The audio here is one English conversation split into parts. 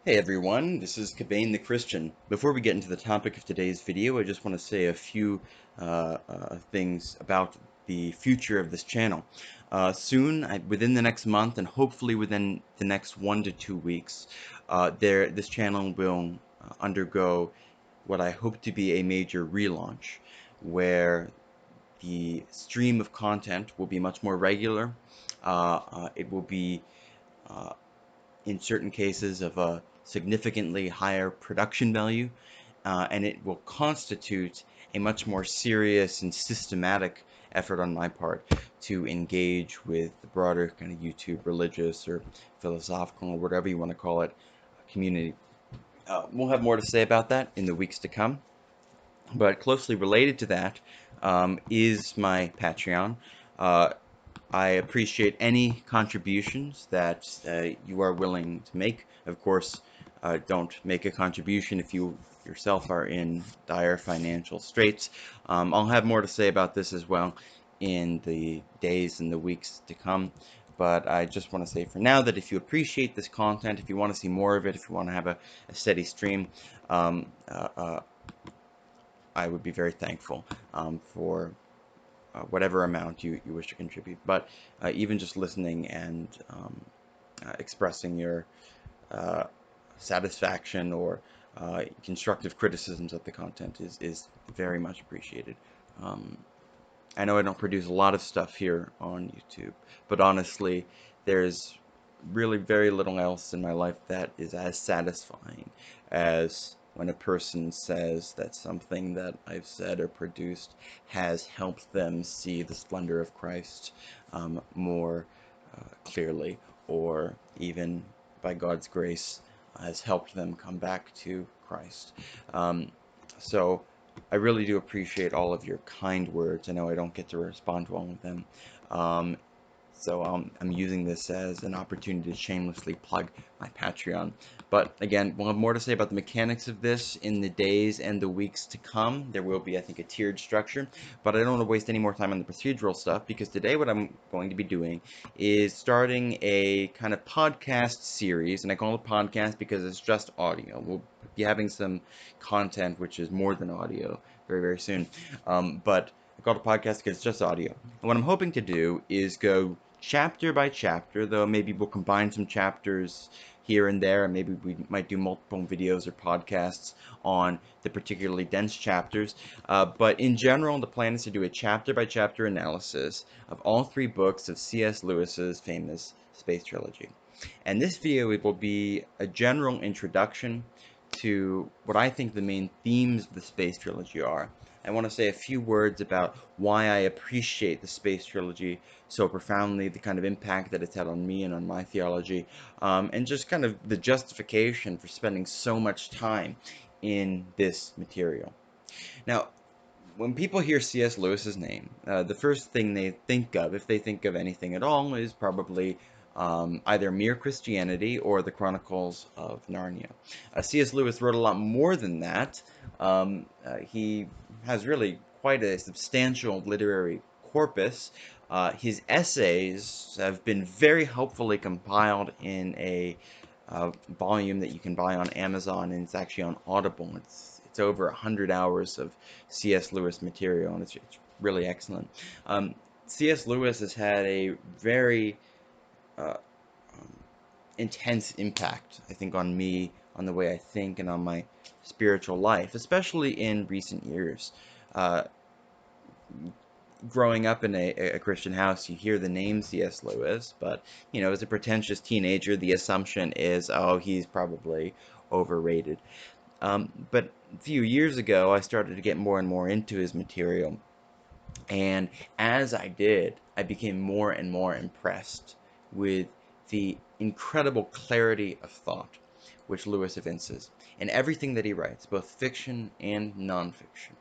Hey everyone, this is Cabane the Christian. Before we get into the topic of today's video, I just want to say a few things about the future of this channel. Soon, within the next month, and hopefully within the next 1 to 2 weeks, this channel will undergo what I hope to be a major relaunch, where the stream of content will be much more regular. It will be uh, in certain cases of a significantly higher production value, and it will constitute a much more serious and systematic effort on my part to engage with the broader kind of YouTube religious or philosophical or whatever you want to call it community. We'll have more to say about that in the weeks to come, but closely related to that is my Patreon. Uh, I appreciate any contributions that you are willing to make. Of course, don't make a contribution if you yourself are in dire financial straits. I'll have more to say about this as well in the days and the weeks to come. But I just want to say for now that if you appreciate this content, if you want to see more of it, if you want to have a steady stream, um, uh, uh, I would be very thankful for whatever amount you wish to contribute. But even just listening and expressing your uh, satisfaction or constructive criticisms of the content is very much appreciated. Um, I know I don't produce a lot of stuff here on YouTube, but honestly, there's really very little else in my life that is as satisfying as when a person says that something that I've said or produced has helped them see the splendor of Christ more clearly, or even by God's grace has helped them come back to Christ. Um, so I really do appreciate all of your kind words. I know I don't get to respond to all of them. Um, so I'm using this as an opportunity to shamelessly plug my Patreon. But again, we'll have more to say about the mechanics of this in the days and the weeks to come. There will be, I think, a tiered structure. But I don't want to waste any more time on the procedural stuff, because today what I'm going to be doing is starting a kind of podcast series. And I call it podcast because it's just audio. We'll be having some content which is more than audio very, very soon. But I call it a podcast because it's just audio. And what I'm hoping to do is go chapter by chapter, though maybe we'll combine some chapters here and there, and maybe we might do multiple videos or podcasts on the particularly dense chapters. But in general, the plan is to do a chapter by chapter analysis of all three books of C.S. Lewis's famous space trilogy. And this video it will be a general introduction to what I think the main themes of the space trilogy are. I want to say a few words about why I appreciate the space trilogy so profoundly, the kind of impact that it's had on me and on my theology, and just kind of the justification for spending so much time in this material. Now, when people hear C.S. Lewis's name, the first thing they think of, if they think of anything at all, is probably either Mere Christianity or the Chronicles of Narnia. C.S. Lewis wrote a lot more than that. He has really quite a substantial literary corpus. His essays have been very helpfully compiled in a volume that you can buy on Amazon, and it's actually on Audible. It's over 100 hours of C.S. Lewis material, and it's really excellent. C.S. Lewis has had a very uh, um, intense impact, I think, on me, on the way I think, and on my spiritual life, especially in recent years. Uh, Growing up in a Christian house, you hear the name C.S. Lewis, but, you know, as a pretentious teenager, the assumption is, oh, he's probably overrated. But a few years ago, I started to get more and more into his material, and as I did, I became more and more impressed with the incredible clarity of thought which Lewis evinces in everything that he writes, both fiction and nonfiction.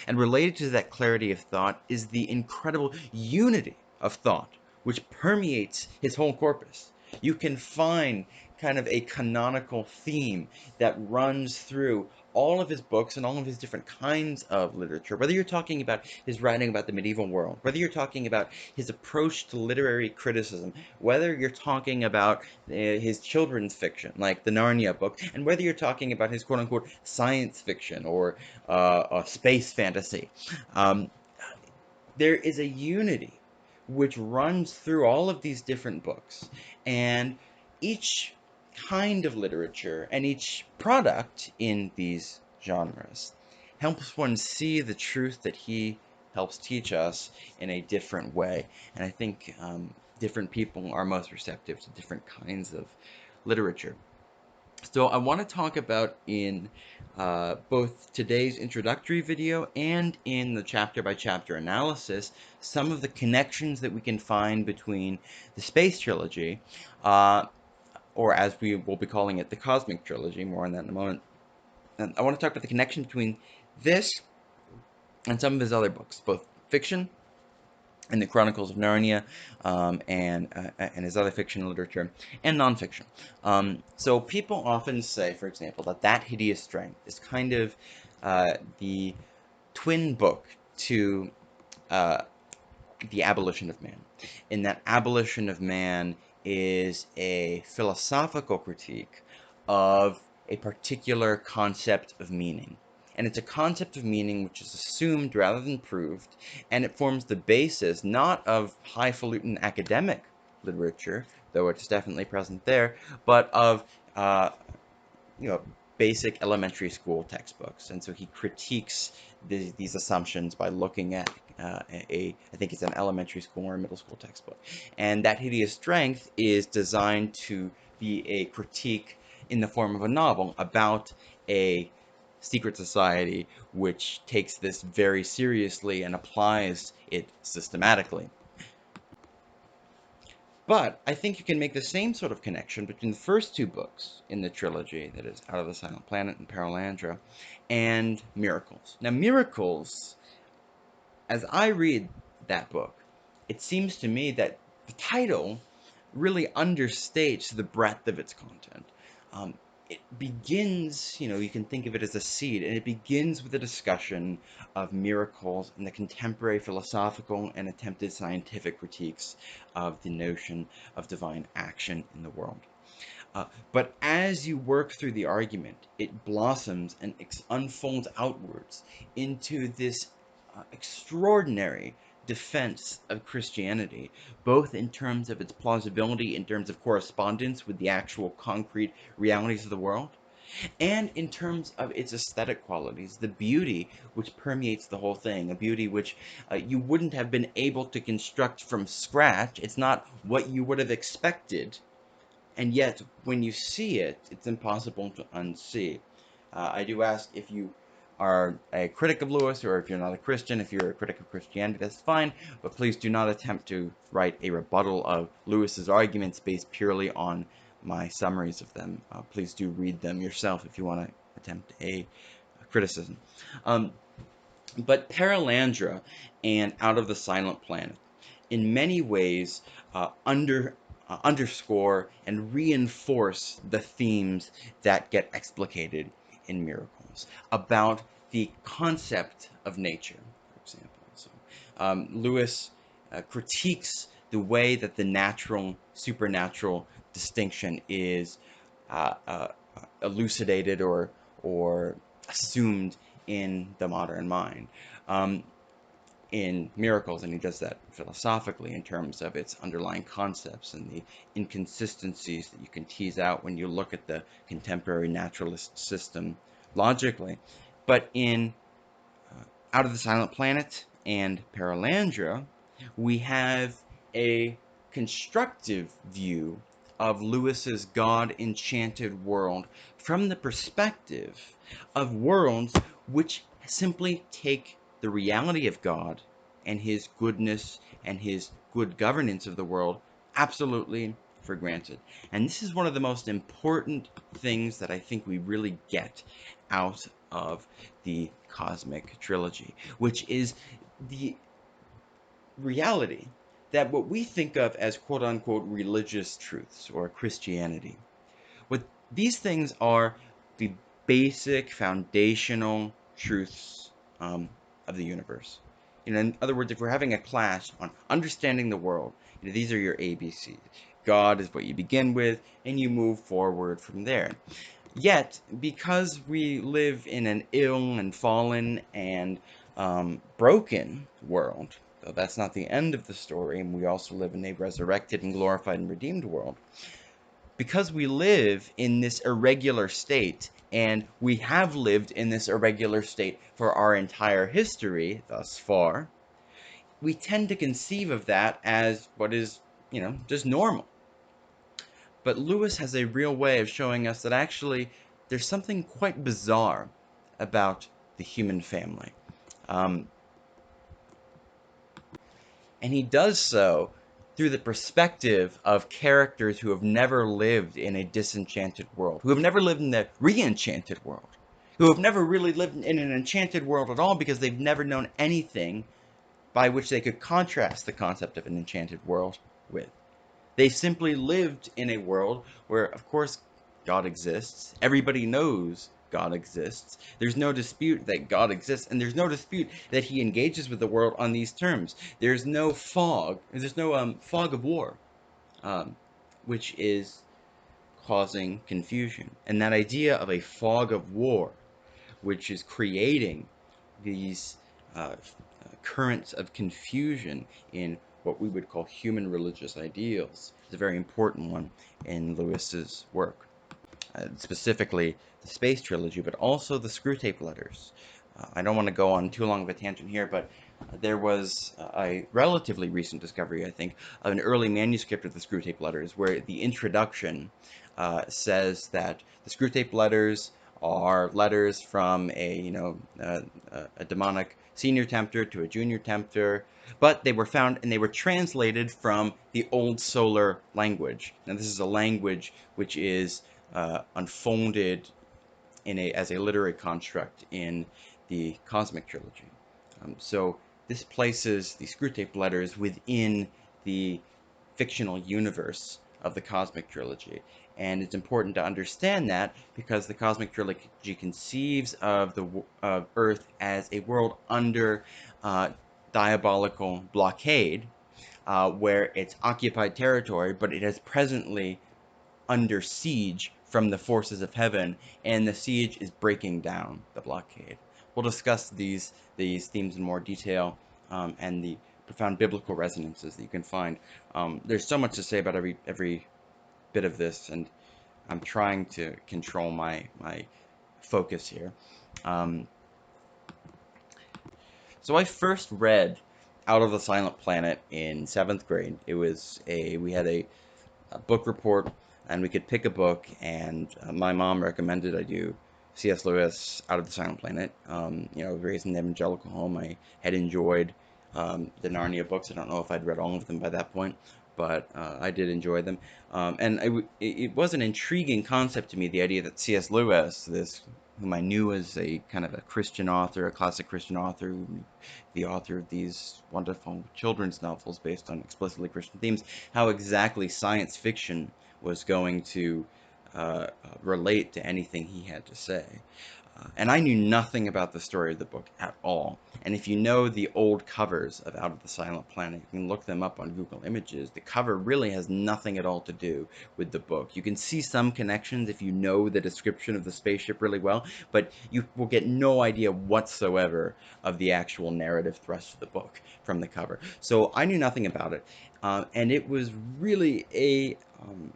And related to that clarity of thought is the incredible unity of thought which permeates his whole corpus. You can find kind of a canonical theme that runs through all of his books and all of his different kinds of literature. Whether you're talking about his writing about the medieval world, whether you're talking about his approach to literary criticism, whether you're talking about his children's fiction, like the Narnia book, and whether you're talking about his quote-unquote science fiction or space fantasy, there is a unity which runs through all of these different books, and each kind of literature and each product in these genres helps one see the truth that he helps teach us in a different way. And I think different people are most receptive to different kinds of literature. So I want to talk about in both today's introductory video and in the chapter-by-chapter analysis some of the connections that we can find between the Space Trilogy, or as we will be calling it, the Cosmic Trilogy. More on that in a moment. And I want to talk about the connection between this and some of his other books, both fiction and the Chronicles of Narnia, and his other fiction literature, and nonfiction. So people often say, for example, that Hideous Strength is kind of the twin book to the Abolition of Man. In that Abolition of Man is a philosophical critique of a particular concept of meaning. And it's a concept of meaning which is assumed rather than proved, and it forms the basis not of highfalutin academic literature, though it's definitely present there, but of basic elementary school textbooks. And so he critiques these assumptions by looking at I think it's an elementary school or a middle school textbook. And that Hideous Strength is designed to be a critique in the form of a novel about a secret society which takes this very seriously and applies it systematically. But I think you can make the same sort of connection between the first two books in the trilogy, that is, Out of the Silent Planet and Perelandra, and Miracles. Now, Miracles, as I read that book, it seems to me that the title really understates the breadth of its content. It begins, you can think of it as a seed, and it begins with a discussion of miracles and the contemporary philosophical and attempted scientific critiques of the notion of divine action in the world. But as you work through the argument, it blossoms and unfolds outwards into this extraordinary defense of Christianity, both in terms of its plausibility, in terms of correspondence with the actual concrete realities of the world, and in terms of its aesthetic qualities, the beauty which permeates the whole thing, a beauty which you wouldn't have been able to construct from scratch. It's not what you would have expected, and yet when you see it, it's impossible to unsee. I do ask if you are a critic of Lewis, or if you're not a Christian, if you're a critic of Christianity, that's fine, but please do not attempt to write a rebuttal of Lewis's arguments based purely on my summaries of them. Please do read them yourself if you want to attempt a criticism. But Perelandra and Out of the Silent Planet, in many ways, underscore and reinforce the themes that get explicated in Miracles about the concept of nature, for example. So, Lewis critiques the way that the natural-supernatural distinction is elucidated or assumed in the modern mind. In Miracles, and he does that philosophically in terms of its underlying concepts and the inconsistencies that you can tease out when you look at the contemporary naturalist system logically. But in Out of the Silent Planet and Perelandra, we have a constructive view of Lewis's god-enchanted world from the perspective of worlds which simply take the reality of God and his goodness and his good governance of the world absolutely for granted. And this is one of the most important things that I think we really get out of the Cosmic Trilogy, which is the reality that what we think of as quote-unquote religious truths or Christianity These things are the basic foundational truths of the universe. In other words, if we're having a class on understanding the world, these are your ABCs. God is what you begin with, and you move forward from there. Yet, because we live in an ill and fallen and broken world, though that's not the end of the story, and we also live in a resurrected and glorified and redeemed world, because we live in this irregular state, and we have lived in this irregular state for our entire history thus far, we tend to conceive of that as what is, just normal. But Lewis has a real way of showing us that actually there's something quite bizarre about the human family. Um, and he does so through the perspective of characters who have never lived in a disenchanted world, who have never lived in the re-enchanted world, who have never really lived in an enchanted world at all because they've never known anything by which they could contrast the concept of an enchanted world with. They simply lived in a world where, of course, God exists. Everybody knows God exists. There's no dispute that God exists, and there's no dispute that he engages with the world on these terms. There's no fog. There's no fog of war, um, which is causing confusion. And that idea of a fog of war, which is creating these currents of confusion in what we would call human religious ideals, is a very important one in Lewis's work. Specifically the Space Trilogy, but also the Screwtape Letters. I don't want to go on too long of a tangent here, but there was a relatively recent discovery, I think, of an early manuscript of the Screwtape Letters, where the introduction says that the Screwtape Letters are letters from a demonic senior tempter to a junior tempter, but they were found and they were translated from the Old Solar language. Now, this is a language which is unfolded as a literary construct in the Cosmic Trilogy. So this places the Screwtape Letters within the fictional universe of the Cosmic Trilogy. And it's important to understand that because the Cosmic Trilogy conceives of Earth as a world under diabolical blockade, where it's occupied territory, but it is presently under siege from the forces of heaven, and the siege is breaking down the blockade. We'll discuss these themes in more detail, and the profound biblical resonances that you can find. There's so much to say about every bit of this, and I'm trying to control my focus here. So I first read Out of the Silent Planet in 7th grade. We had a book report, and we could pick a book, and my mom recommended I do C.S. Lewis, Out of the Silent Planet. Raised in an evangelical home, I had enjoyed the Narnia books. I don't know if I'd read all of them by that point, but I did enjoy them. It was an intriguing concept to me, the idea that C.S. Lewis, whom I knew as a kind of a Christian author, a classic Christian author, the author of these wonderful children's novels based on explicitly Christian themes, how exactly science fiction was going to relate to anything he had to say. And I knew nothing about the story of the book at all. And if you know the old covers of Out of the Silent Planet, you can look them up on Google Images. The cover really has nothing at all to do with the book. You can see some connections if you know the description of the spaceship really well, but you will get no idea whatsoever of the actual narrative thrust of the book from the cover. So I knew nothing about it. And it was really an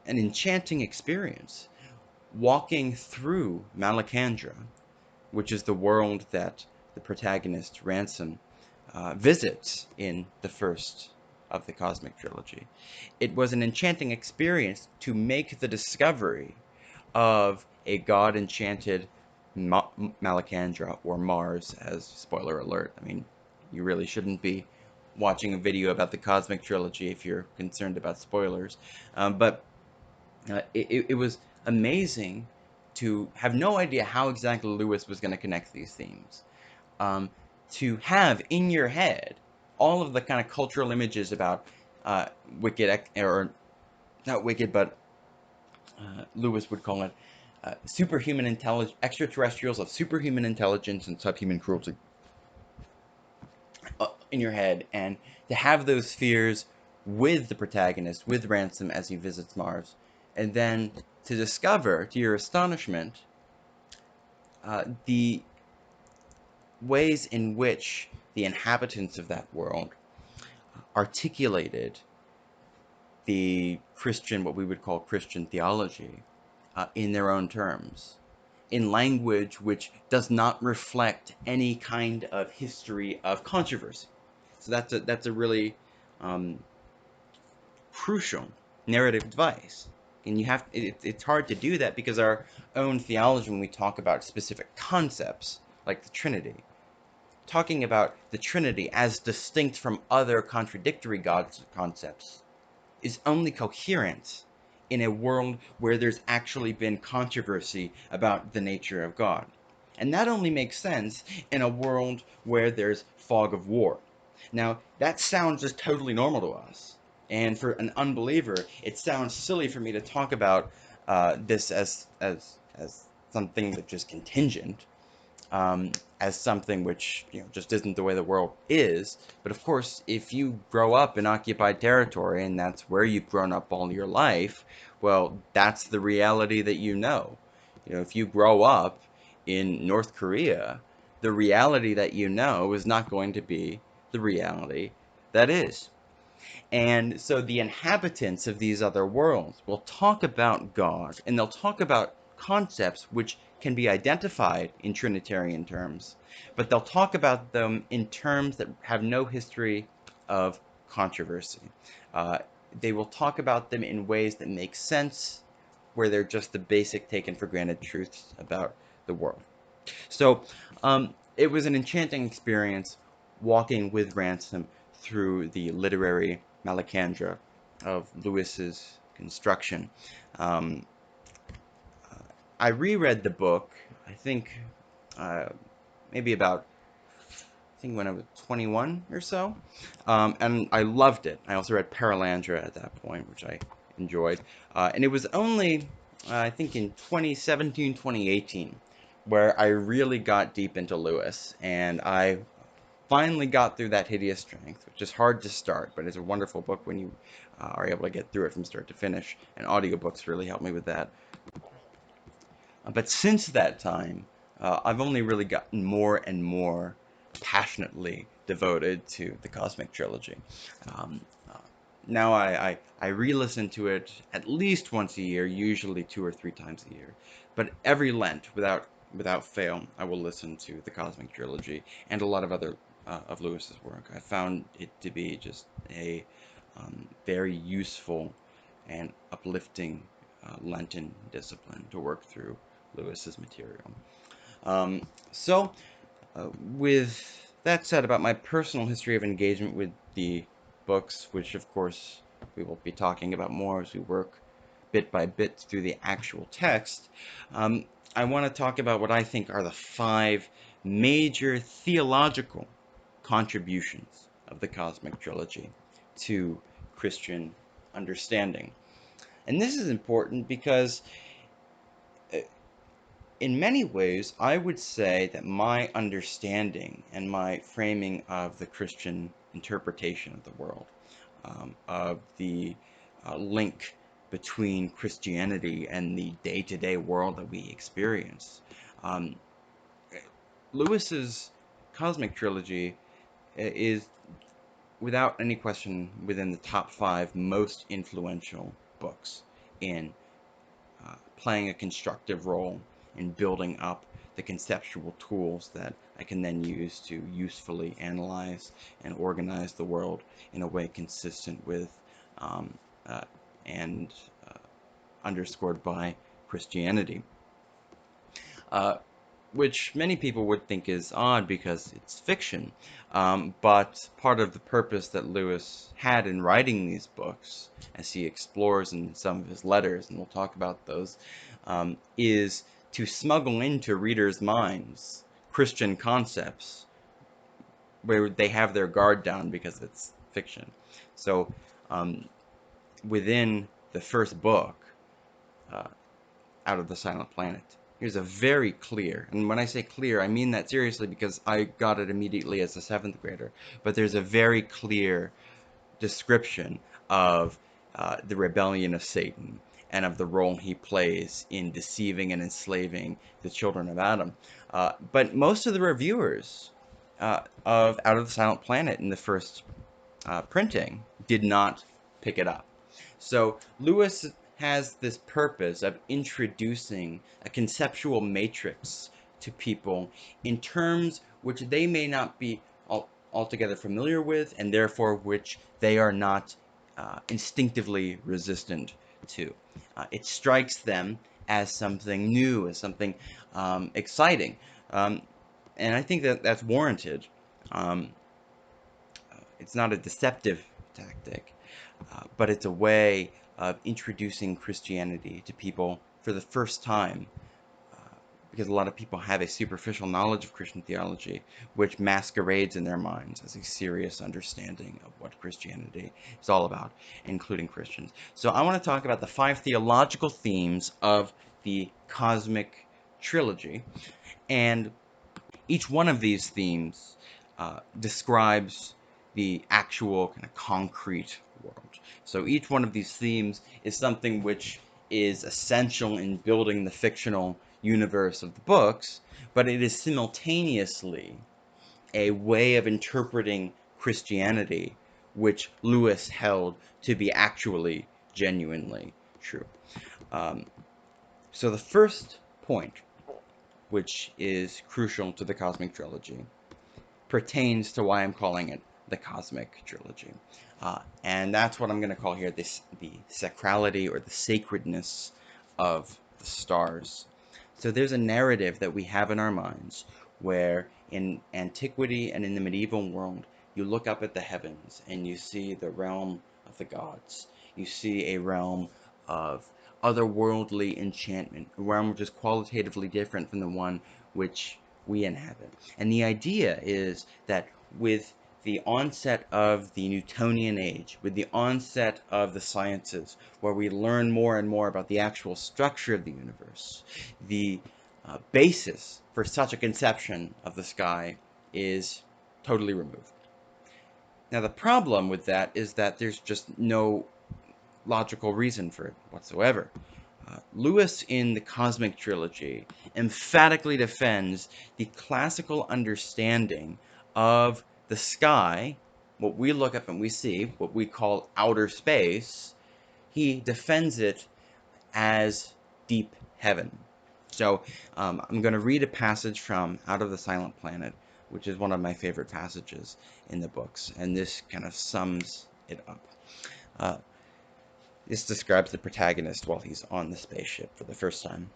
enchanting experience walking through Malacandra, which is the world that the protagonist, Ransom, visits in the first of the Cosmic Trilogy. It was an enchanting experience to make the discovery of a god-enchanted Malacandra, or Mars, as spoiler alert. I mean, you really shouldn't be watching a video about the Cosmic Trilogy if you're concerned about spoilers. But it was amazing to have no idea how exactly Lewis was going to connect these themes. To have in your head all of the kind of cultural images about wicked, or not wicked, but Lewis would call it superhuman intelligence, extraterrestrials of superhuman intelligence and subhuman cruelty in your head, and to have those fears with the protagonist, with Ransom as he visits Mars, and then to discover, to your astonishment, the ways in which the inhabitants of that world articulated the Christian, what we would call Christian theology, in their own terms, in language which does not reflect any kind of history of controversy. So that's a really crucial narrative device. And it's hard to do that because our own theology, when we talk about specific concepts like the Trinity, talking about the Trinity as distinct from other contradictory gods concepts is only coherent in a world where there's actually been controversy about the nature of God. And that only makes sense in a world where there's fog of war. Now, that sounds just totally normal to us. And for an unbeliever, it sounds silly for me to talk about this as something that's just contingent, as something which just isn't the way the world is. But of course, if you grow up in occupied territory and that's where you've grown up all your life, well, that's the reality that you know. If you grow up in North Korea, the reality that you know is not going to be the reality that is. And so the inhabitants of these other worlds will talk about God, and they'll talk about concepts which can be identified in Trinitarian terms, but they'll talk about them in terms that have no history of controversy. They will talk about them in ways that make sense, where they're just the basic taken for granted truths about the world. So it was an enchanting experience walking with Ransom through the literary Malacandra of Lewis's construction. Um, I reread the book, I think maybe about, I think when I was 21 or so, and I loved it. I also read Paralandra at that point, which I enjoyed. And it was only, I think in 2017, 2018, where I really got deep into Lewis, and I finally got through that Hideous Strength, which is hard to start, but it's a wonderful book when you are able to get through it from start to finish, and audiobooks really helped me with that. But since that time, I've only really gotten more and more passionately devoted to the Cosmic Trilogy. Um, uh, Now I re-listen to it at least once a year, usually 2 or 3 times a year. But every Lent, without fail, I will listen to the Cosmic Trilogy and a lot of other of Lewis's work. I found it to be just a very useful and uplifting Lenten discipline to work through Lewis's material. So, with that said about my personal history of engagement with the books, which of course we will be talking about more as we work bit by bit through the actual text, I want to talk about what I think are the 5 major theological contributions of the Cosmic Trilogy to Christian understanding. And this is important because in many ways, I would say that my understanding and my framing of the Christian interpretation of the world, of the link between Christianity and the day-to-day world that we experience. Um, Lewis's Cosmic Trilogy is, without any question, within the top 5 most influential books in playing a constructive role in building up the conceptual tools that I can then use to usefully analyze and organize the world in a way consistent with and underscored by Christianity. Which many people would think is odd because it's fiction. But part of the purpose that Lewis had in writing these books, as he explores in some of his letters, and we'll talk about those, is to smuggle into readers' minds Christian concepts where they have their guard down because it's fiction. So within the first book, uh, Out of the Silent Planet. Here's a very clear, and when I say clear, I mean that seriously because I got it immediately as a 7th grader, but there's a very clear description of the rebellion of Satan and of the role he plays in deceiving and enslaving the children of Adam. But most of the reviewers of Out of the Silent Planet in the first printing did not pick it up. So Lewis has this purpose of introducing a conceptual matrix to people in terms which they may not be altogether familiar with, and therefore which they are not instinctively resistant to. It strikes them as something new, as something exciting, and I think that that's warranted. Um, it's not a deceptive tactic, but it's a way of introducing Christianity to people for the first time, because a lot of people have a superficial knowledge of Christian theology, which masquerades in their minds as a serious understanding of what Christianity is all about, including Christians. So I want to talk about the 5 theological themes of the cosmic trilogy, and each one of these themes describes the actual kind of concrete world. So each one of these themes is something which is essential in building the fictional universe of the books, but it is simultaneously a way of interpreting Christianity which Lewis held to be actually genuinely true. So the first point, which is crucial to the cosmic trilogy, pertains to why I'm calling it the cosmic trilogy. And that's what I'm going to call here the sacrality or the sacredness of the stars. So there's a narrative that we have in our minds where in antiquity and in the medieval world, you look up at the heavens and you see the realm of the gods. You see a realm of otherworldly enchantment, a realm which is qualitatively different from the one which we inhabit. And the idea is that with the onset of the Newtonian age, with the onset of the sciences, where we learn more and more about the actual structure of the universe, the basis for such a conception of the sky is totally removed. Now, the problem with that is that there's just no logical reason for it whatsoever. Lewis in the Cosmic Trilogy emphatically defends the classical understanding of the sky, what we look up and we see, what we call outer space. He defends it as deep heaven. So I'm going to read a passage from Out of the Silent Planet, which is one of my favorite passages in the books, and this kind of sums it up. This describes the protagonist while he's on the spaceship for the first time.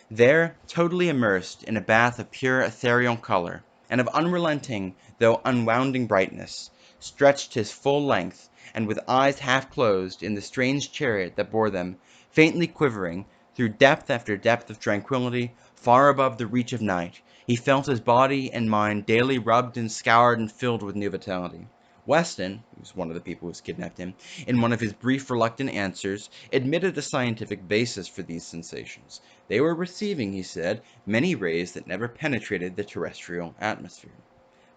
There, totally immersed in a bath of pure ethereal color, and of unrelenting though unwounding brightness, stretched his full length, and with eyes half closed, in the strange chariot that bore them, faintly quivering, through depth after depth of tranquillity, far above the reach of night, he felt his body and mind daily rubbed and scoured and filled with new vitality. Weston, who was one of the people who kidnapped him, in one of his brief reluctant answers, admitted a scientific basis for these sensations. They were receiving, he said, many rays that never penetrated the terrestrial atmosphere.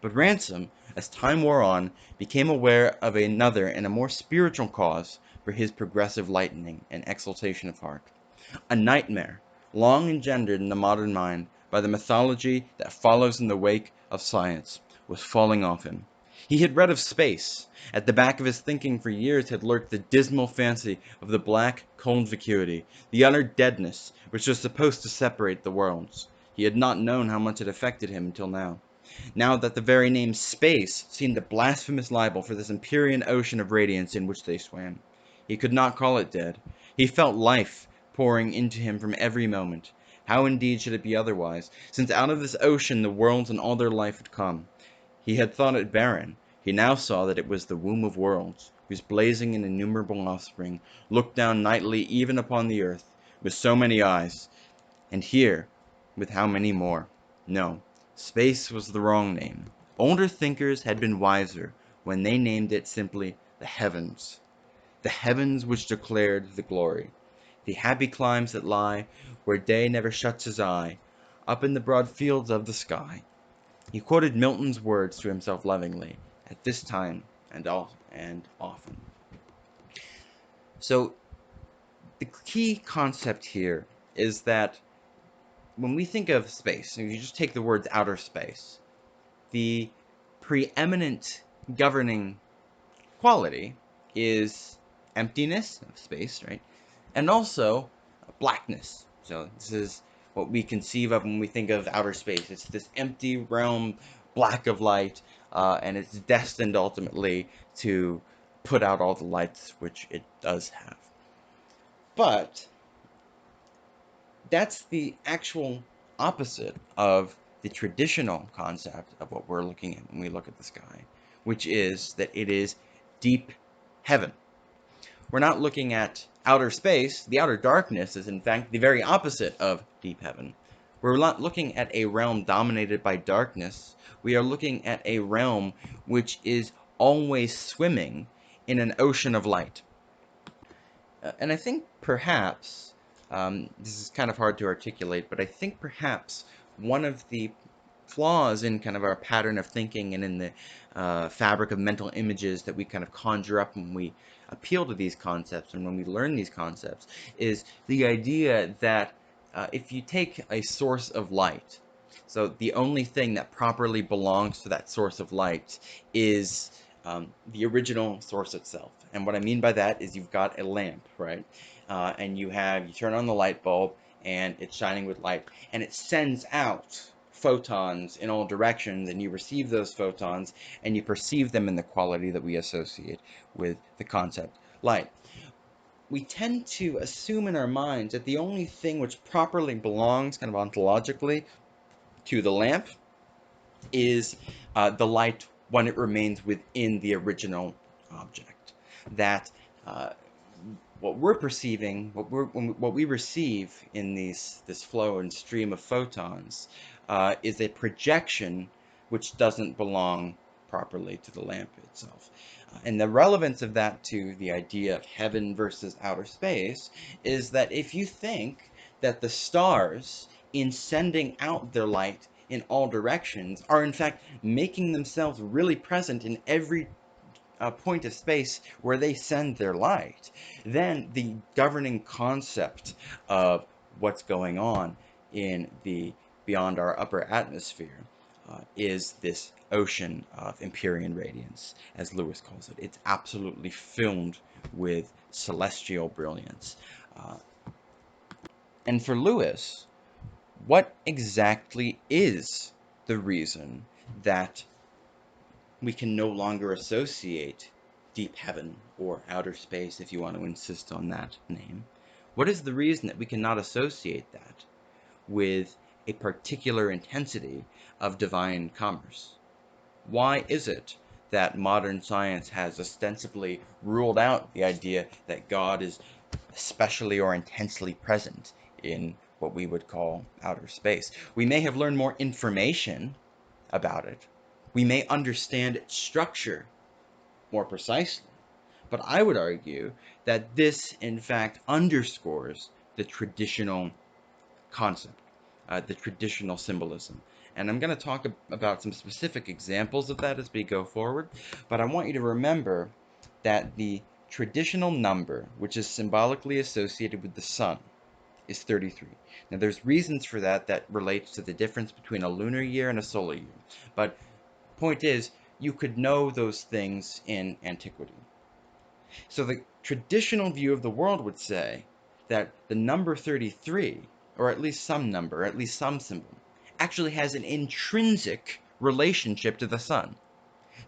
But Ransom, as time wore on, became aware of another and a more spiritual cause for his progressive lightening and exaltation of heart. A nightmare, long engendered in the modern mind by the mythology that follows in the wake of science, was falling off him. He had read of space. At the back of his thinking for years had lurked the dismal fancy of the black, cold vacuity, the utter deadness which was supposed to separate the worlds. He had not known how much it affected him until now. Now that the very name space seemed a blasphemous libel for this empyrean ocean of radiance in which they swam. He could not call it dead. He felt life pouring into him from every moment. How indeed should it be otherwise, since out of this ocean the worlds and all their life had come? He had thought it barren. He now saw that it was the womb of worlds, whose blazing and innumerable offspring looked down nightly even upon the earth, with so many eyes, and here, with how many more? No, space was the wrong name. Older thinkers had been wiser when they named it simply the heavens which declared the glory. the happy climes that lie where day never shuts his eye, up in the broad fields of the sky. He quoted Milton's words to himself lovingly, at this time and often. So the key concept here is that when we think of space, if you just take the words outer space, the preeminent governing quality is emptiness of space, right? And also blackness. So this is what we conceive of when we think of outer space. It's this empty realm, black of light, and it's destined ultimately to put out all the lights which it does have. But that's the actual opposite of the traditional concept of what we're looking at when we look at the sky, which is that it is deep heaven. We're not looking at outer space. The outer darkness is, in fact, the very opposite of deep heaven. We're not looking at a realm dominated by darkness. We are looking at a realm which is always swimming in an ocean of light. And I think perhaps, this is kind of hard to articulate, but I think perhaps one of the flaws in kind of our pattern of thinking and in the fabric of mental images that we kind of conjure up when we appeal to these concepts and when we learn these concepts is the idea that if you take a source of light, so the only thing that properly belongs to that source of light is the original source itself. And what I mean by that is you've got a lamp, right? And you turn on the light bulb and it's shining with light and it sends out photons in all directions, and you receive those photons and you perceive them in the quality that we associate with the concept light. We tend to assume in our minds that the only thing which properly belongs kind of ontologically to the lamp is the light when it remains within the original object. That what we're perceiving, what we receive in this flow and stream of photons is a projection which doesn't belong properly to the lamp itself. And the relevance of that to the idea of heaven versus outer space is that if you think that the stars, in sending out their light in all directions, are in fact making themselves really present in every point of space where they send their light, then the governing concept of what's going on in the beyond our upper atmosphere is this ocean of Empyrean radiance, as Lewis calls it. It's absolutely filled with celestial brilliance. And for Lewis, what exactly is the reason that we can no longer associate deep heaven or outer space, if you want to insist on that name? What is the reason that we cannot associate that with a particular intensity of divine commerce? Why is it that modern science has ostensibly ruled out the idea that God is especially or intensely present in what we would call outer space? We may have learned more information about it. We may understand its structure more precisely. But I would argue that this, in fact, underscores the traditional concept, the traditional symbolism. And I'm going to talk about some specific examples of that as we go forward. But I want you to remember that the traditional number, which is symbolically associated with the sun, is 33. Now, there's reasons for that relates to the difference between a lunar year and a solar year. But point is, you could know those things in antiquity. So the traditional view of the world would say that the number 33, or at least some number, at least some symbol, actually has an intrinsic relationship to the sun.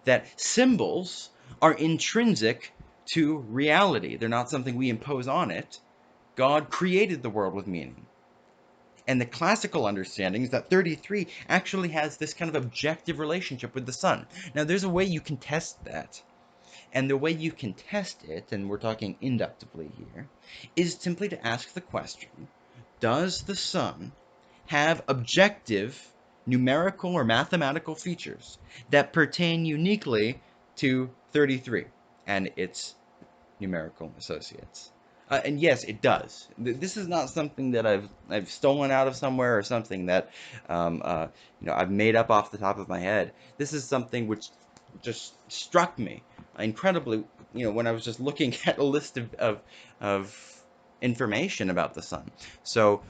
That symbols are intrinsic to reality. They're not something we impose on it. God created the world with meaning. And the classical understanding is that 33 actually has this kind of objective relationship with the sun. Now, there's a way you can test that. And the way you can test it, and we're talking inductively here, is simply to ask the question, does the sun have objective numerical or mathematical features that pertain uniquely to 33 and its numerical associates? And yes, it does. This is not something that I've stolen out of somewhere or something that um, uh, I've made up off the top of my head. This is something which just struck me incredibly. When I was just looking at a list of information about the sun. So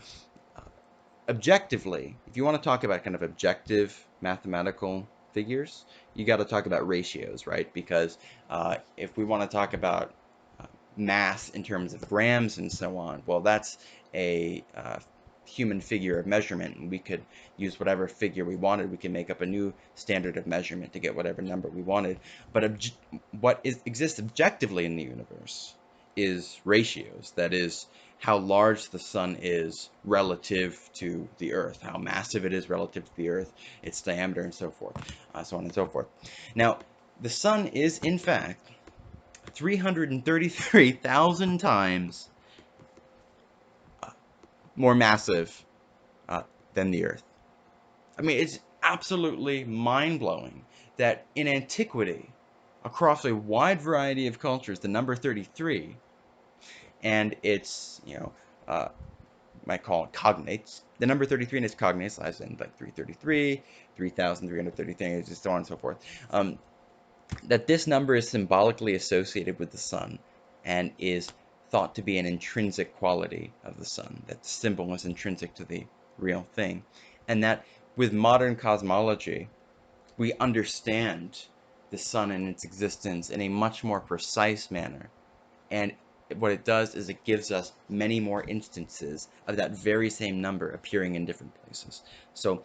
objectively, if you want to talk about kind of objective mathematical figures, you got to talk about ratios, right? Because if we want to talk about mass in terms of grams and so on, well, that's a human figure of measurement, and we could use whatever figure we wanted. We can make up a new standard of measurement to get whatever number we wanted. But what exists objectively in the universe is ratios. That is, how large the sun is relative to the Earth, how massive it is relative to the Earth, its diameter, and so forth, so on and so forth. Now, the sun is, in fact, 333,000 times more massive than the Earth. I mean, it's absolutely mind-blowing that in antiquity, across a wide variety of cultures, the number 33 and its, might call it cognates. The number 33 and its cognates, as in like 333, 3,333, just so on and so forth. That this number is symbolically associated with the sun and is thought to be an intrinsic quality of the sun, that the symbol is intrinsic to the real thing. And that with modern cosmology, we understand the sun and its existence in a much more precise manner. And what it does is it gives us many more instances of that very same number appearing in different places. So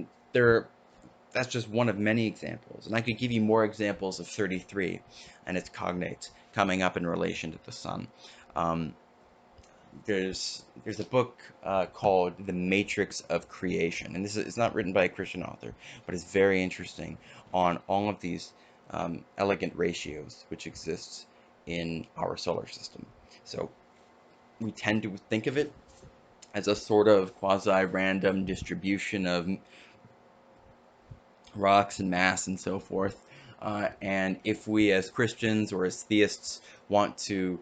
that's just one of many examples. And I could give you more examples of 33 and its cognates coming up in relation to the sun. There's a book called The Matrix of Creation, and this is not written by a Christian author, but it's very interesting on all of these elegant ratios which exist in our solar system. So we tend to think of it as a sort of quasi-random distribution of rocks and mass and so forth. And if we as Christians or as theists want to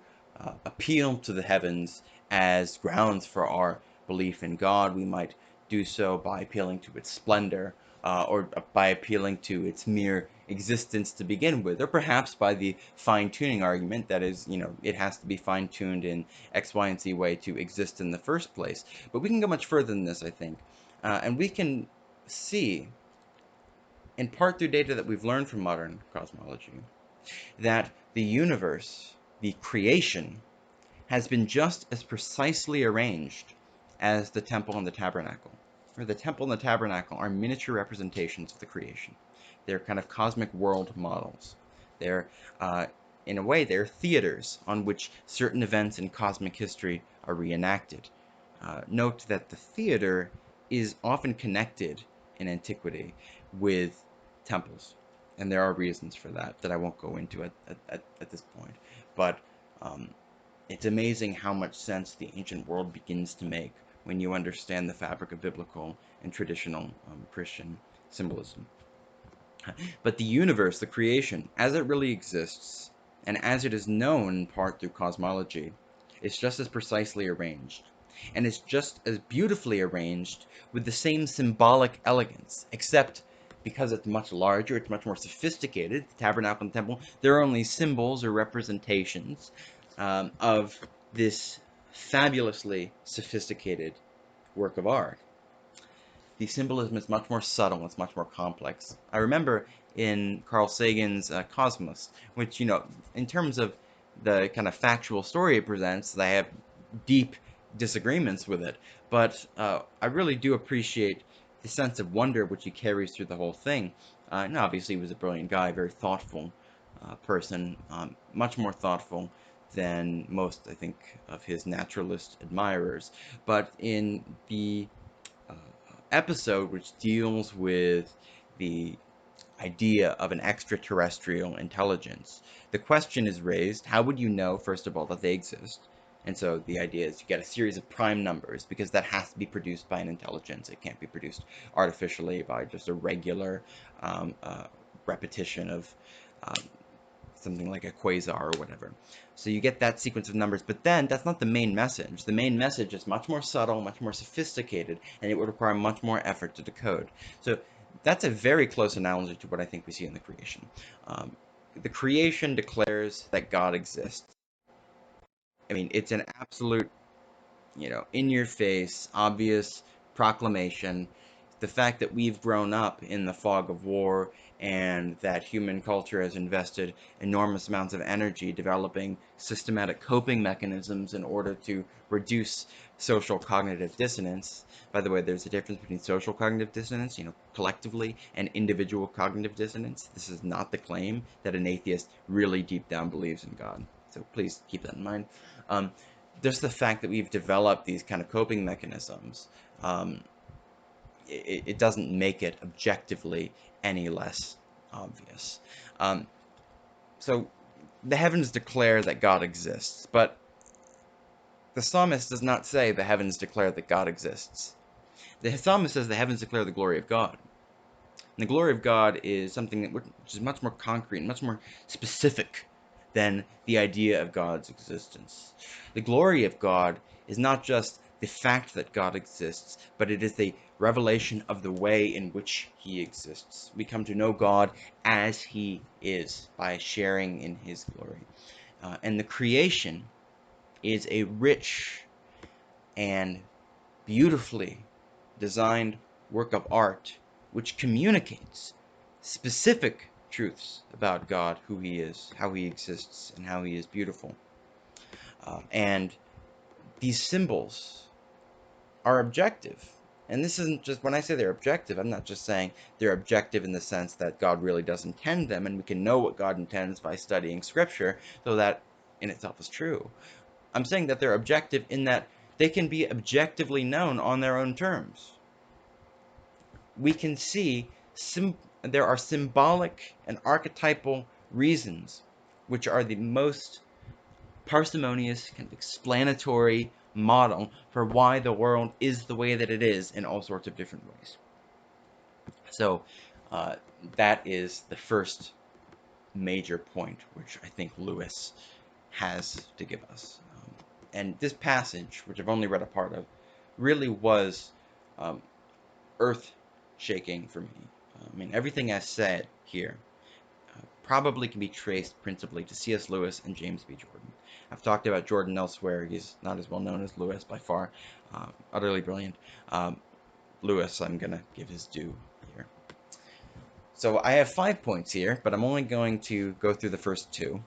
appeal to the heavens as grounds for our belief in God, we might do so by appealing to its splendor, or by appealing to its mere existence to begin with, or perhaps by the fine-tuning argument that is, it has to be fine-tuned in X, Y, and Z way to exist in the first place. But we can go much further than this, I think, and we can see, in part through data that we've learned from modern cosmology, that the universe, the creation, has been just as precisely arranged as the temple and the tabernacle. Or the temple and the tabernacle are miniature representations of the creation. They're kind of cosmic world models. They're, in a way, they're theaters on which certain events in cosmic history are reenacted. Note that the theater is often connected in antiquity with temples, and there are reasons for that I won't go into at this point. But it's amazing how much sense the ancient world begins to make when you understand the fabric of biblical and traditional Christian symbolism. But the universe, the creation, as it really exists, and as it is known in part through cosmology, is just as precisely arranged, and is just as beautifully arranged with the same symbolic elegance, except because it's much larger, it's much more sophisticated. The tabernacle and temple, they're only symbols or representations of this fabulously sophisticated work of art. The symbolism is much more subtle, it's much more complex. I remember in Carl Sagan's Cosmos, which, in terms of the kind of factual story it presents, I have deep disagreements with it, but I really do appreciate the sense of wonder which he carries through the whole thing. And obviously he was a brilliant guy, very thoughtful person, much more thoughtful than most, I think, of his naturalist admirers. But in the episode which deals with the idea of an extraterrestrial intelligence, the question is raised, how would you know, first of all, that they exist? And so the idea is you get a series of prime numbers, because that has to be produced by an intelligence. It can't be produced artificially by just a regular repetition of something like a quasar or whatever. So you get that sequence of numbers, but then that's not the main message. The main message is much more subtle, much more sophisticated, and it would require much more effort to decode. So that's a very close analogy to what I think we see in the creation. The creation declares that God exists. I mean, it's an absolute, in your face, obvious proclamation. The fact that we've grown up in the fog of war and that human culture has invested enormous amounts of energy developing systematic coping mechanisms in order to reduce social cognitive dissonance. By the way, there's a difference between social cognitive dissonance, collectively, and individual cognitive dissonance. This is not the claim that an atheist really deep down believes in God. So please keep that in mind. Just the fact that we've developed these kind of coping mechanisms, it doesn't make it objectively any less obvious. So the heavens declare that God exists, but the psalmist does not say the heavens declare that God exists. The psalmist says the heavens declare the glory of God. And the glory of God is something which is much more concrete, much more specific than the idea of God's existence. The glory of God is not just the fact that God exists, but it is the revelation of the way in which he exists. We come to know God as he is by sharing in his glory. And the creation is a rich and beautifully designed work of art which communicates specific truths about God, who he is, how he exists, and how he is beautiful. And these symbols are objective. And this isn't just, when I say they're objective, I'm not just saying they're objective in the sense that God really does intend them, and we can know what God intends by studying Scripture, though that in itself is true. I'm saying that they're objective in that they can be objectively known on their own terms. We can see there are symbolic and archetypal reasons which are the most parsimonious, kind of explanatory model for why the world is the way that it is in all sorts of different ways. So that is the first major point which I think Lewis has to give us. And this passage, which I've only read a part of, really was earth-shaking for me. I mean, everything I said here probably can be traced principally to C.S. Lewis and James B. Jordan. I've talked about Jordan elsewhere. He's not as well known as Lewis by far. Utterly brilliant. Lewis, I'm going to give his due here. So I have 5 points here, but I'm only going to go through the first 2,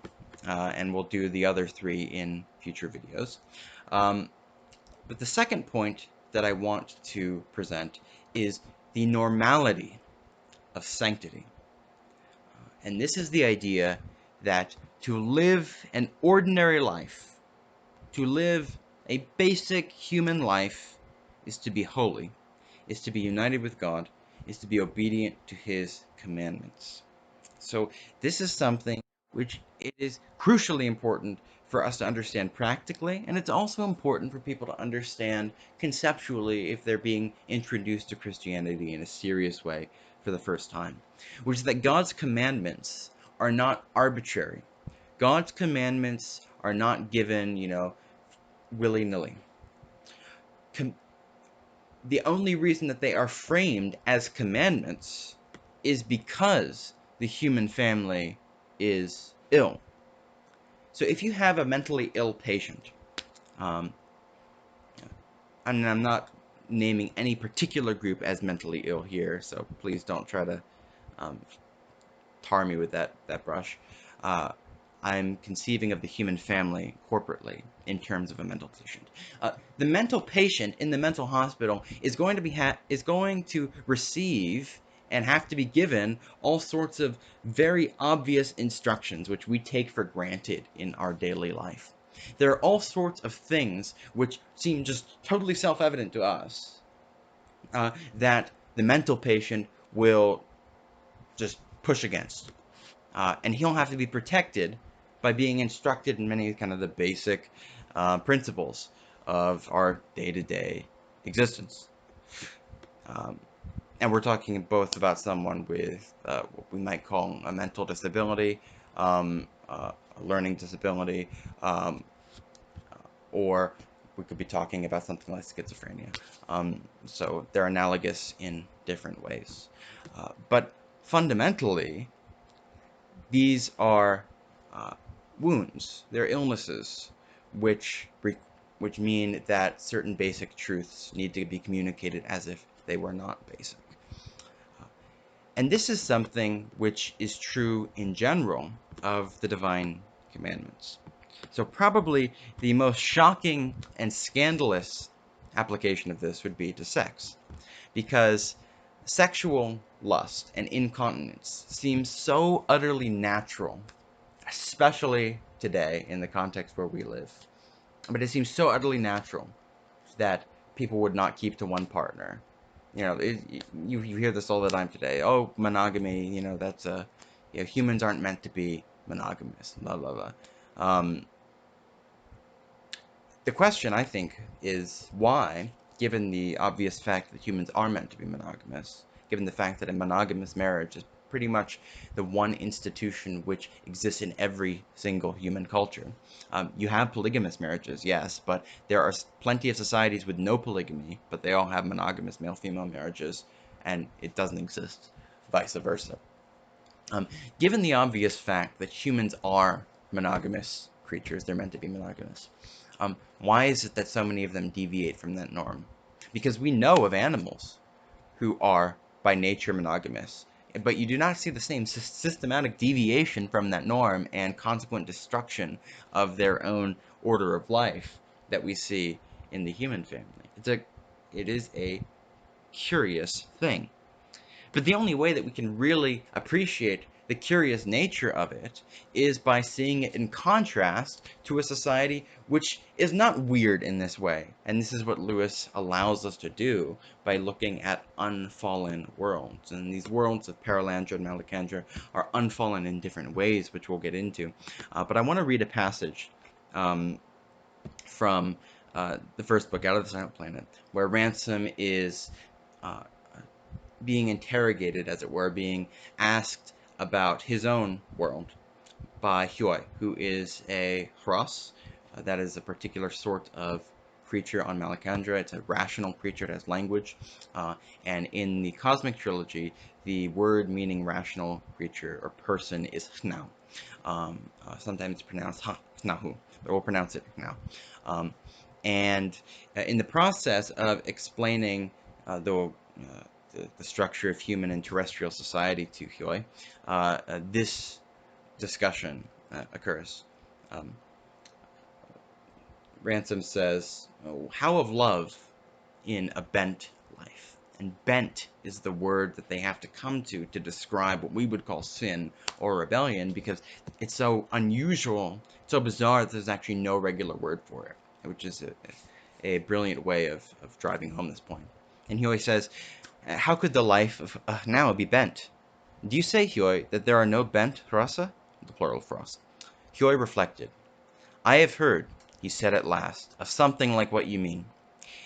and we'll do the other 3 in future videos. But the second point that I want to present is the normality of sanctity. And this is the idea that to live an ordinary life, to live a basic human life, is to be holy, is to be united with God, is to be obedient to his commandments. So this is something which it is crucially important for us to understand practically, and it's also important for people to understand conceptually if they're being introduced to Christianity in a serious way for the first time, which is that God's commandments are not arbitrary. God's commandments are not given, willy-nilly. The only reason that they are framed as commandments is because the human family is ill. So if you have a mentally ill patient, and I'm not naming any particular group as mentally ill here, so please don't try to tar me with that brush. I'm conceiving of the human family corporately in terms of a mental patient. The mental patient in the mental hospital is going to receive and have to be given all sorts of very obvious instructions which we take for granted in our daily life. There are all sorts of things which seem just totally self-evident to us that the mental patient will just push against. And he'll have to be protected by being instructed in many kind of the basic principles of our day-to-day existence. And we're talking both about someone with what we might call a mental disability, a learning disability, um, or we could be talking about something like schizophrenia. So they're analogous in different ways. But fundamentally, these are uh, wounds, they're illnesses, which, which mean that certain basic truths need to be communicated as if they were not basic. And this is something which is true in general of the divine commandments. So probably the most shocking and scandalous application of this would be to sex, because sexual lust and incontinence seems so utterly natural, especially today in the context where we live. But it seems so utterly natural that people would not keep to one partner. You know, you hear this all the time today. Oh, monogamy, you know, that's a, you know, humans aren't meant to be monogamous, blah, blah, blah. The question, I think, is why, given the obvious fact that humans are meant to be monogamous, given the fact that a monogamous marriage is pretty much the one institution which exists in every single human culture. You have polygamous marriages, yes, but there are plenty of societies with no polygamy, but they all have monogamous male-female marriages, and it doesn't exist vice versa. Given the obvious fact that humans are monogamous creatures, they're meant to be monogamous, why is it that so many of them deviate from that norm? Because we know of animals who are by nature monogamous, but you do not see the same systematic deviation from that norm and consequent destruction of their own order of life that we see in the human family. It is a curious thing. But the only way that we can really appreciate the curious nature of it is by seeing it in contrast to a society which is not weird in this way. And this is what Lewis allows us to do by looking at unfallen worlds. And these worlds of Paralandra and Malacandra are unfallen in different ways, which we'll get into. But I want to read a passage from the first book, Out of the Silent Planet, where Ransom is being interrogated, as it were, being asked about his own world by Hyoi, who is a Hross. That is a particular sort of creature on Malacandra. It's a rational creature, it has language. And in the Cosmic Trilogy, the word meaning rational creature or person is Hnau. Sometimes it's pronounced Hnahu, but we'll pronounce it now. And in the process of explaining the structure of human and terrestrial society to Hyoi, this discussion occurs. Ransom says, oh, how of love in a bent life? And bent is the word that they have to come to describe what we would call sin or rebellion, because it's so unusual, so bizarre that there's actually no regular word for it, which is a brilliant way of driving home this point. And Hyoi says, how could the life of now be bent? Do you say, Hyoi, that there are no bent rasa? The plural frost. Hyoi reflected. I have heard, he said at last, of something like what you mean.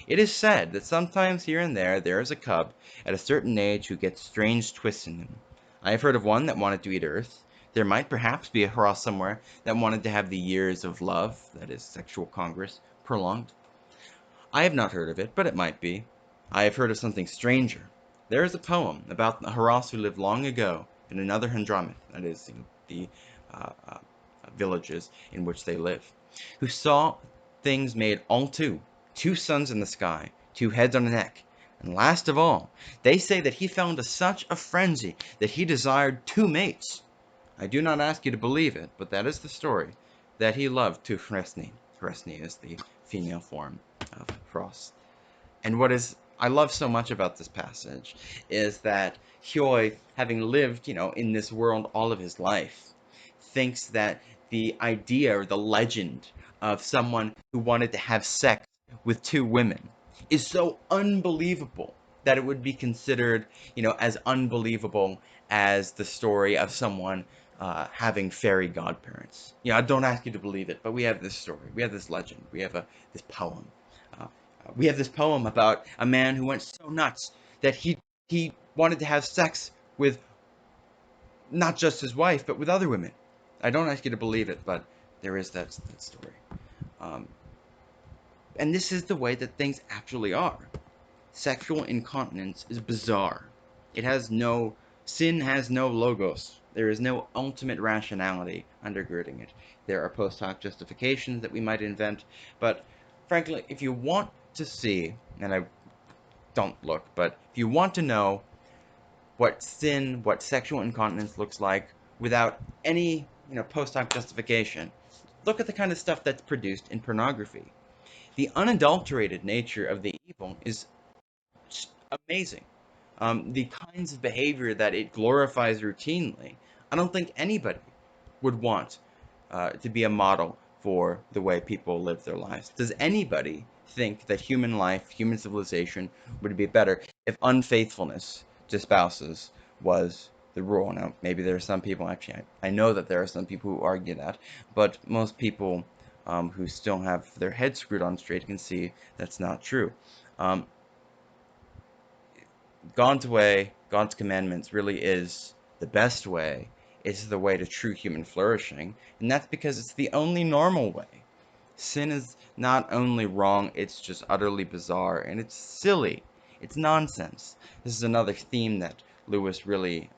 It is said that sometimes here and there is a cub at a certain age who gets strange twists in him. I have heard of one that wanted to eat earth. There might perhaps be a hurrah somewhere that wanted to have the years of love, that is, sexual congress, prolonged. I have not heard of it, but it might be. I have heard of something stranger. There is a poem about the Hurras who lived long ago in another Handramith, that is, the villages in which they live, who saw things made all two suns in the sky, two heads on a neck, and last of all, they say that he fell into such a frenzy that he desired two mates. I do not ask you to believe it, but that is the story, that he loved two Hresni. Hresni is the female form of Hross. And what is I love so much about this passage is that Hyoi, having lived, in this world all of his life, thinks that the idea or the legend of someone who wanted to have sex with two women is so unbelievable that it would be considered, as unbelievable as the story of someone having fairy godparents. I don't ask you to believe it, but we have this story, we have this legend, we have this poem. We have this poem about a man who went so nuts that he wanted to have sex with not just his wife, but with other women. I don't ask you to believe it, but there is that story. Um, and this is the way that things actually are. Sexual incontinence is bizarre. It has no, sin has no logos. There is no ultimate rationality undergirding it. There are post hoc justifications that we might invent, but frankly, if you want to see, and I don't look, but if you want to know what sin, what sexual incontinence looks like without any, post hoc justification, look at the kind of stuff that's produced in pornography. The unadulterated nature of the evil is amazing. The kinds of behavior that it glorifies routinely, I don't think anybody would want to be a model for the way people live their lives. Does anybody think that human life, human civilization would be better if unfaithfulness to spouses was the rule? Now, maybe there are some people, actually, I know that there are some people who argue that, but most people who still have their heads screwed on straight can see that's not true. Um, God's way, God's commandments really is the best way. It's the way to true human flourishing, and that's because it's the only normal way. Sin is not only wrong, it's just utterly bizarre, and it's silly. It's nonsense. This is another theme that Lewis really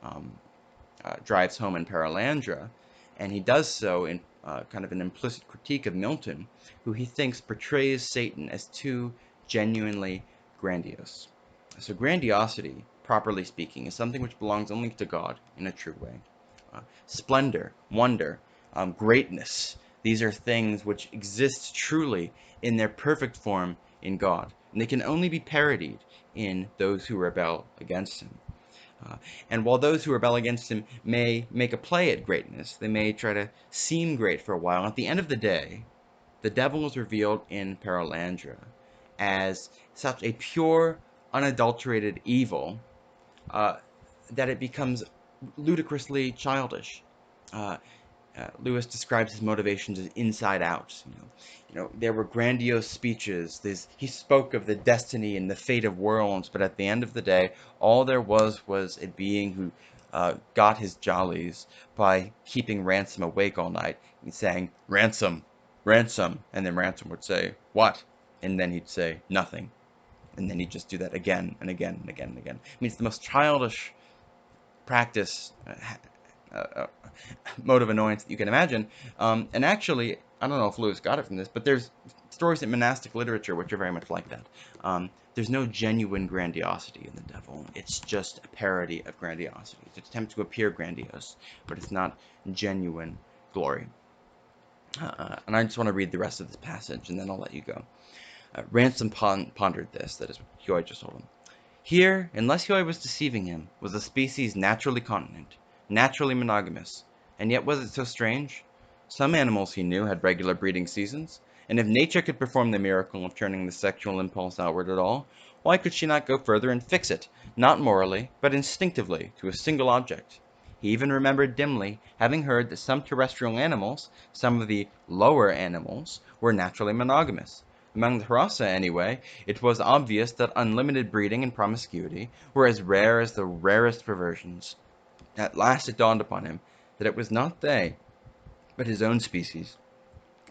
drives home in Paralandra, and he does so in kind of an implicit critique of Milton, who he thinks portrays Satan as too genuinely grandiose. So grandiosity, properly speaking, is something which belongs only to God in a true way. Splendor, wonder, greatness, these are things which exist truly in their perfect form in God, and they can only be parodied in those who rebel against him. And while those who rebel against him may make a play at greatness, they may try to seem great for a while, at the end of the day, the devil is revealed in Paralandra as such a pure, unadulterated evil that it becomes ludicrously childish. Uh, Lewis describes his motivations as inside out. There were grandiose speeches. He spoke of the destiny and the fate of worlds, but at the end of the day, all there was a being who got his jollies by keeping Ransom awake all night and saying, "Ransom, Ransom," and then Ransom would say, "What?" And then he'd say, "Nothing." And then he'd just do that again and again and again and again. I mean, it's the most childish practice, mode of annoyance that you can imagine. And actually, I don't know if Lewis got it from this, but there's stories in monastic literature which are very much like that. There's no genuine grandiosity in the devil. It's just a parody of grandiosity. It's an attempt to appear grandiose, but it's not genuine glory. And I just want to read the rest of this passage, and then I'll let you go. Ransom pondered this, that is what Huey just told him. Here, unless Huey was deceiving him, was a species naturally continent, naturally monogamous. And yet was it so strange? Some animals, he knew, had regular breeding seasons, and if nature could perform the miracle of turning the sexual impulse outward at all, why could she not go further and fix it, not morally, but instinctively, to a single object? He even remembered dimly having heard that some terrestrial animals, some of the lower animals, were naturally monogamous. Among the Harassa, anyway, it was obvious that unlimited breeding and promiscuity were as rare as the rarest perversions. At last it dawned upon him that it was not they, but his own species,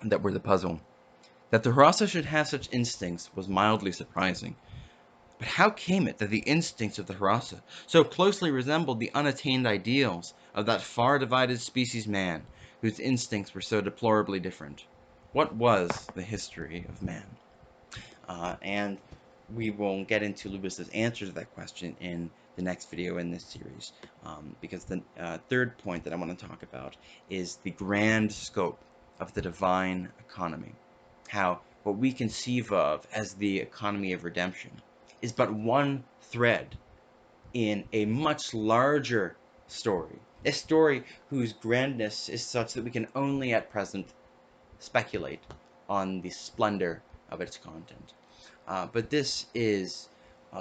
that were the puzzle. That the Harassa should have such instincts was mildly surprising. But how came it that the instincts of the Harassa so closely resembled the unattained ideals of that far-divided species man, whose instincts were so deplorably different? What was the history of man? And we will get into Lewis's answer to that question in the next video in this series, because the third point that I want to talk about is the grand scope of the divine economy. How what we conceive of as the economy of redemption is but one thread in a much larger story, a story whose grandness is such that we can only at present speculate on the splendor of its content. But this is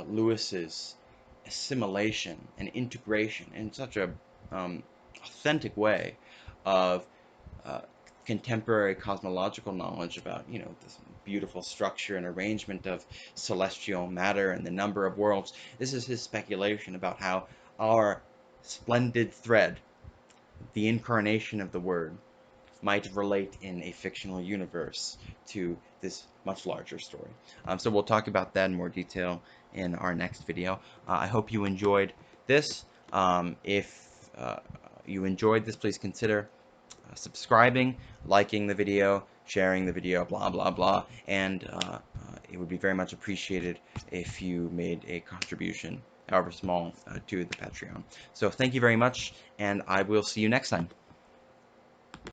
Lewis's assimilation and integration in such a authentic way of contemporary cosmological knowledge about, this beautiful structure and arrangement of celestial matter and the number of worlds. This is his speculation about how our splendid thread, the incarnation of the Word might relate in a fictional universe to this much larger story. So we'll talk about that in more detail in our next video. I hope you enjoyed this. If you enjoyed this, please consider subscribing, liking the video, sharing the video, blah, blah, blah. And it would be very much appreciated if you made a contribution, however small, to the Patreon. So thank you very much, and I will see you next time.